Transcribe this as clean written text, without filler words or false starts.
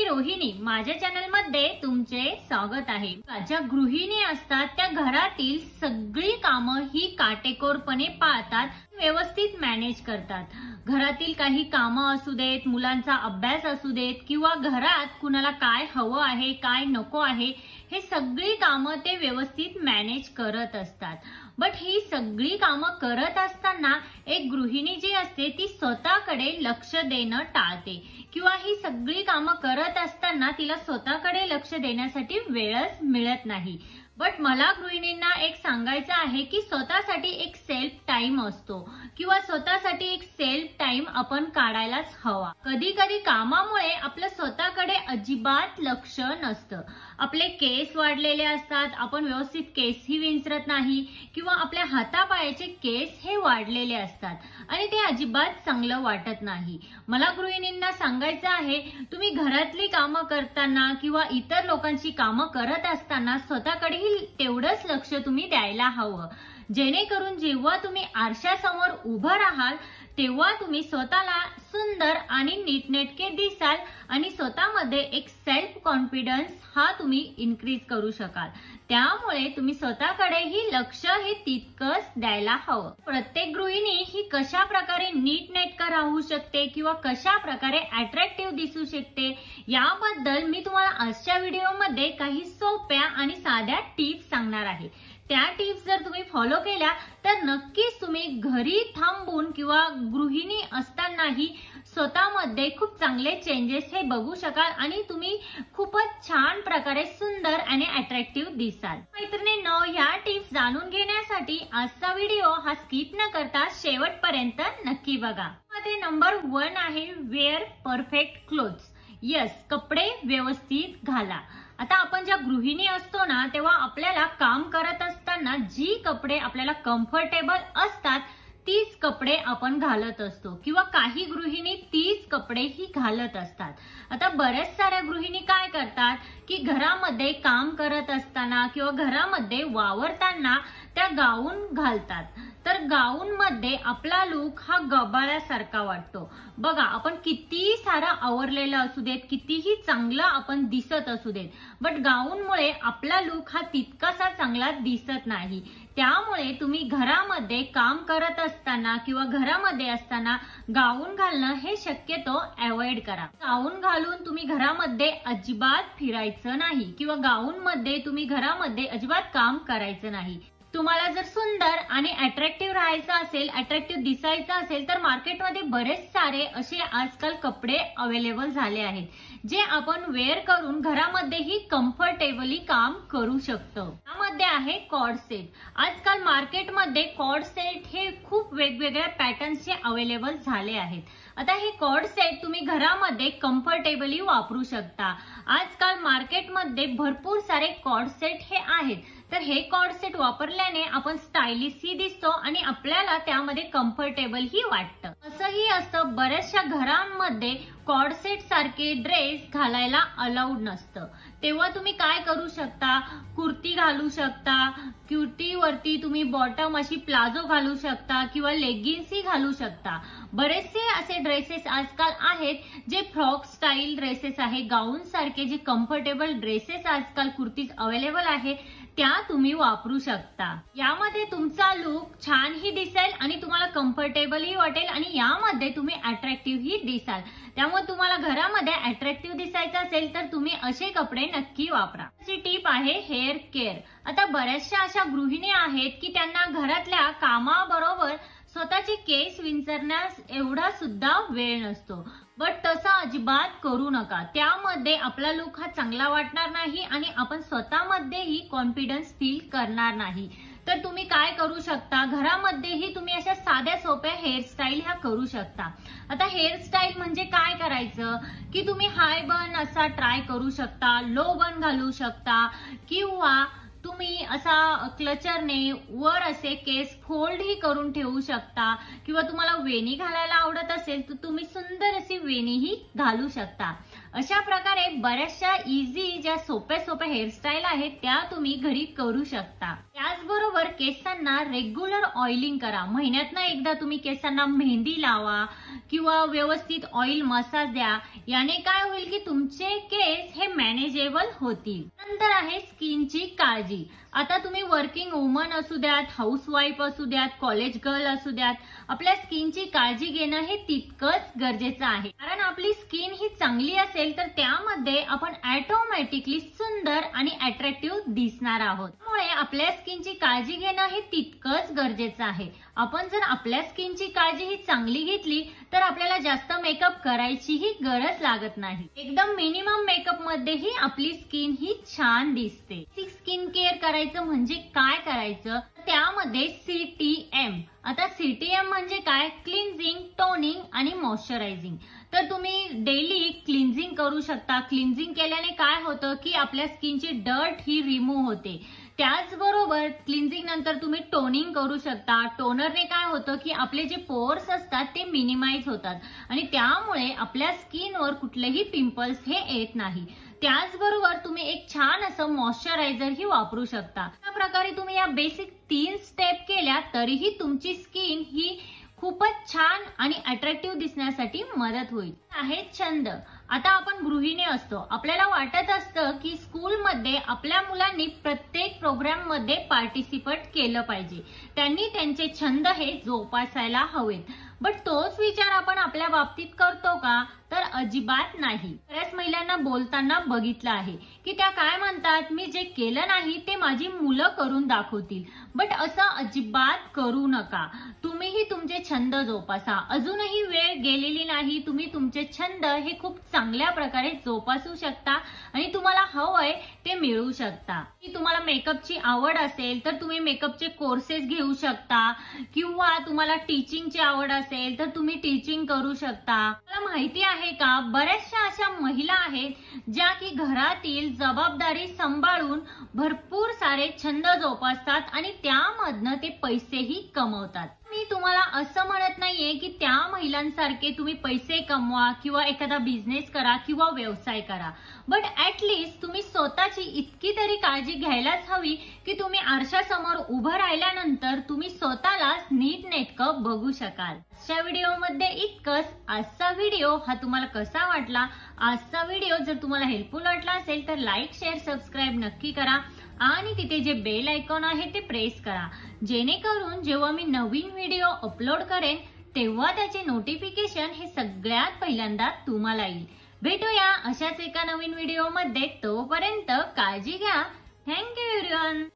रोहिणी, माझ्या चॅनल मध्ये तुमचे स्वागत आहे। ज्या गृहिणी असतात त्या घरातील सगळी कामं ही काटेकोरपणे पाळतात, व्यवस्थित मॅनेज करतात। घरातील काही कामं असू देत, मुलांचा अभ्यास असू देत किंवा घरात कुणाला काय हवं आहे काय नको आहे हे सगळी कामं ते व्यवस्थित मॅनेज करत असतात। बट ही सगळी कामं करत असताना एक गृहिणी जी असते ती स्वतःकडे लक्ष देणं टाळते किंवा ही सगळी कामं करत असताना तिला स्वतःकडे लक्ष देण्यासाठी वेळच मिळत नाही। बट मला गृहिणींना एक सांगायचं आहे की स्वतःसाठी एक सेल्फ टाइम असतो किंवा स्वतःसाठी एक सेल्फ टाइम आपण काढायलाच हवा। कधी कधी कामामुळे आपलं स्वतःकडे अजिबात लक्ष नसतं, आपले केस वाढलेले असतात, आपण व्यवस्थित केसही विंचरत नाही किंवा आपल्या हातापायाचे केस हे वाढलेले असतात आणि ते अजिबात चांगलं वाटत नाही। मला गृहिणींना सांगायचं आहे, तुम्ही घरातली कामं करताना किंवा इतर लोकांची कामं करत असताना स्वतःकडेही तेवढंच लक्ष तुम्ही द्यायला हवं, जेणेकरून जेव्हा तुम्ही आरशासमोर उभं राहाल तेव्हा तुम्ही स्वतःला सुंदर आणि नीटनेटके दिसाल आणि स्वतःमध्ये एक सेल्फ कॉन्फिडन्स हा तुम्ही इन्क्रीज करू शकाल। त्यामुळे तुम्ही स्वतःकडेही लक्ष हे तितकंच द्यायला हवं। प्रत्येक गृहिणी ही कशा प्रकारे नीटनेटकं राहू शकते किंवा कशा प्रकारे अट्रॅक्टिव्ह दिसू शकते याबद्दल मी तुम्हाला आजच्या व्हिडिओमध्ये काही सोप्या आणि साध्या टिप्स सांगणार आहे। त्या टिप्स जर तुम्ही फॉलो केल्या तर नक्कीच तुम्ही घरी थांबून किंवा गृहिणी असतानाही स्वतःमध्ये खूप चांगले चेंजेस हे बघू शकाल आणि तुम्ही खूपच छान प्रकारे सुंदर आणि अट्रॅक्टिव्ह दिसाल। मैत्रिणींनो, ह्या टिप्स जाणून घेण्यासाठी आजचा व्हिडिओ हा स्किप न करता शेवटपर्यंत नक्की बघा। मध्ये नंबर 1 आहे वेअर परफेक्ट क्लोथ्स। यस, कपडे व्यवस्थित घाला। आता आपण ज्या गृहिणी असतो ना तेव्हा आपल्याला काम करत असताना जी कपडे आपल्याला कम्फर्टेबल असतात तीच कपडे आपण घालत असतो किंवा काही गृहिणी तीच कपडे ही घालत असतात। आता बरेच साऱ्या गृहिणी काय करतात की घरामध्ये काम करत असताना किंवा घरामध्ये वावरताना त्या गाऊन घालतात, तर गाऊन मध्ये आपला लुक हा गबाळ्यासारखा वाटतो। बघा, आपण किती सारा आवरलेलं असू देत, कितीही चांगलं आपण दिसत असू देत, बट गाऊनमुळे आपला लुक हा तितकासा चांगला दिसत नाही। त्यामुळे तुम्ही घरामध्ये काम करत असताना किंवा घरामध्ये असताना गाऊन घालणं हे शक्यतो अवॉइड करा। गाऊन घालून तुम्ही घरामध्ये अजिबात फिरायचं नाही किंवा गाऊन मध्ये तुम्ही घरामध्ये अजिबात काम करायचं नाही। तुम्हाला जर सुंदर आणि अट्रॅक्टिव्ह राहायचं असेल, अट्रॅक्टिव्ह दिसायचं असेल तर मार्केटमध्ये बरेच सारे असे आजकाल कपडे अवेलेबल झाले आहेत जे आपण वेअर करून घरामध्येही कम्फर्टेबली काम करू शकतो। त्यामध्ये आहे कॉर्ड सेट। आजकाल मार्केटमध्ये कॉर्ड सेट हे खूप वेगवेगळ्या पॅटर्न्सचे अवेलेबल झाले आहेत। आता हे कॉर्ड सेट तुम्ही घरामध्ये कम्फर्टेबली वापरू शकता। आजकाल मार्केटमध्ये भरपूर सारे कॉर्ड सेट हे आहेत, तर हे कॉर्ड सेट वापरल्याने आपण स्टायलिशही दिसतो आणि आपल्याला त्यामध्ये कम्फर्टेबल ही वाटतं। असंही असतं, बऱ्याचशा घरांमध्ये कॉर्ड सेट सारखे ड्रेस घालायला अलाउड नसतं, तेव्हा तुम्ही काय करू शकता, कुर्ती घालू शकता, कुर्तीवरती तुम्ही बॉटम अशी प्लाझो घालू शकता किंवा लेगिन्सही घालू शकता। बरेचसे असे ड्रेसेस आजकाल आहेत जे फ्रॉक स्टाईल ड्रेसेस आहे, गाऊन सारखे जे कम्फर्टेबल ड्रेसेस आजकाल कुर्तीज अवेलेबल आहे त्या तुम्ही वापरू शकता। यामध्ये तुमचा लुक छानही दिसेल आणि तुम्हाला कम्फर्टेबलही वाटेल आणि यामध्ये तुम्ही अट्रॅक्टिव्हही दिसाल। त्यामुळे तुम्हाला घरामध्ये अट्रॅक्टिव्ह दिसायचं असेल तर तुम्ही असे कपडे नक्की वापरा। अशी टिप आहे हेअर केअर। आता बऱ्याचशा अशा गृहिणी आहेत की त्यांना घरातल्या कामाबरोबर स्वतःचे केस विंचरण्यास एवढा सुद्धा वेळ नसतो, बट तसं अजिबात करू नका। त्यामध्ये आपला लुक हा चांगला वाटणार नाही आणि आपण स्वतःमध्येही कॉन्फिडन्स फील करणार नाही। तर तुम्ही काय करू शकता, घरामध्येही तुम्ही अशा साध्या सोप्या हेअरस्टाईल ह्या करू शकता। आता हेअरस्टाईल म्हणजे काय करायचं की तुम्ही हाय बन असा ट्राय करू शकता, लो बन घालू शकता किंवा तुम्ही असा क्लचरने वर असे केस फोल्ड ही करून ठेवू शकता, किंवा तुम्हाला वेणी घालायला आवडत असेल तर तुम्ही सुंदर अशी वेणीही घालू शकता. अशा प्रकारे बऱ्याचशा इझी ज्या सोप्या सोप्या हेअरस्टाईल आहेत त्या तुम्ही घरी करू शकता. त्याचबरोबर केसांना रेग्युलर ऑइलिंग करा. महिन्यातनं एकदा तुम्ही केसांना मेहंदी लावा किंवा व्यवस्थित ऑइल मसाज द्या. याने काय होईल की तुमचे केस हे मॅनेजेबल होतील. नंतर आहे स्किनची काळजी. आता तुम्ही वर्किंग वुमन असू द्यात, हाऊसवाईफ असू द्यात, कॉलेज गर्ल असू द्यात, आपल्या स्किनची काळजी घेणं हे तितकंच गरजेचं आहे. कारण आपली स्किन ही चांगली असेल तर त्यामध्ये आपण ऑटोमॅटिकली सुंदर आणि अट्रॅक्टिव्ह दिसणार आहोत. त्यामुळे आपल्या स्किनची काळजी घेणं हे तितकंच गरजेचं आहे. आपण जर आपल्या स्किनची काळजी ही चांगली घेतली तर आपल्याला जास्त मेकअप करायचीही गरज लागत नाही. एकदम मिनिमम मेकअप मध्येही आपली स्किन ही छान दिसते. स्किन केअर करायचं म्हणजे काय करायचं, त्यामध्ये CTM. आता CTM म्हणजे काय? क्लिन्झिंग, टोनिंग आणि मॉइश्चरायझिंग. तर तुम्ही डेली क्लिन्झिंग करू शकता. क्लिन्झिंग केल्याने काय होतं की आपल्या स्किनची डर्ट ही रिमूव्ह होते. त्याचबरोबर क्लिन्झिंग नंतर तुम्ही टोनिंग करू शकता. टोनरने काय होतं की आपले जे पोर्स असतात ते मिनिमाइज होतात आणि त्यामुळे आपल्या स्किनवर कुठलेही पिंपल्स हे येत नाही. त्याचबरोबर तुम्ही एक छान असं मॉइश्चरायझर ही वापरू शकता. अशा प्रकारे तुम्ही या बेसिक 3 स्टेप केल्या तरीही तुमची स्किन ही खूपच छान आणि अट्रॅक्टिव्ह दिसण्यासाठी मदत होईल. आहे छंद. आता आपण गृहिणी असतो, आपल्याला वाटत असतं की स्कूलमध्ये आपल्या मुलांनी प्रत्येक प्रोग्राम मध्ये पार्टिसिपेट केलं पाहिजे, त्यांनी त्यांचे छंद हे जोपासायला हवेत. बट तोच विचार आपण आपल्या बाबतीत करतो का? तर अजिबात नाही. बऱ्याच महिलांना बोलताना बघितलं आहे की त्या काय म्हणतात, मी जे केलं नाही ते माझी मुलं करून दाखवतील. बट असं अजिबात करू नका. तुम्हीही तुमचे छंद जोपासा. अजूनही वेळ गेलेली नाही. तुम्ही तुमचे छंद हे खूप चांगल्या प्रकारे जोपासू शकता आणि तुम्हाला हवंय ते मिळवू शकता. तुम्हाला मेकअपची आवड असेल तर तुम्ही मेकअपचे कोर्सेस घेऊ शकता, किंवा तुम्हाला टीचिंगची आवड असेल तर तुम्ही टीचिंग करू शकता. मला माहिती आहे का, बऱ्याचशा अशा महिला आहेत ज्या की घरातील जबाबदारी सांभाळून भरपूर सारे छंद जोपासतात आणि त्यामधनं ते पैसेही कमवतात. मी तुम्हाला असं म्हणत नाहीये की त्या महिलांसारखे तुम्ही पैसे कमवा किंवा एखादा बिझनेस करा किंवा व्यवसाय करा. बट ऍटलीस्ट तुम्ही स्वतःची इतकी तरी काळजी घ्यायलाच हवी की तुम्ही आरशासमोर उभं राहिल्यानंतर तुम्ही स्वतःला नीटनेटकं बघू शकाल. आजच्या व्हिडिओमध्ये इतकंच. आजचा व्हिडिओ हा तुम्हाला कसा वाटला? आजचा व्हिडिओ जर तुम्हाला हेल्पफुल वाटला असेल तर लाईक, शेअर, सबस्क्राईब नक्की करा आणि तिथे जे बेल आयकॉन आहे ते प्रेस करा, जेणेकरून जेव्हा मी नवीन व्हिडिओ अपलोड करेन तेव्हा त्याचे नोटिफिकेशन हे सगळ्यात पहिल्यांदा तुम्हाला येईल. भेटूया अशाच एका नवीन व्हिडिओमध्ये. तोपर्यंत काळजी घ्या. Thank you everyone.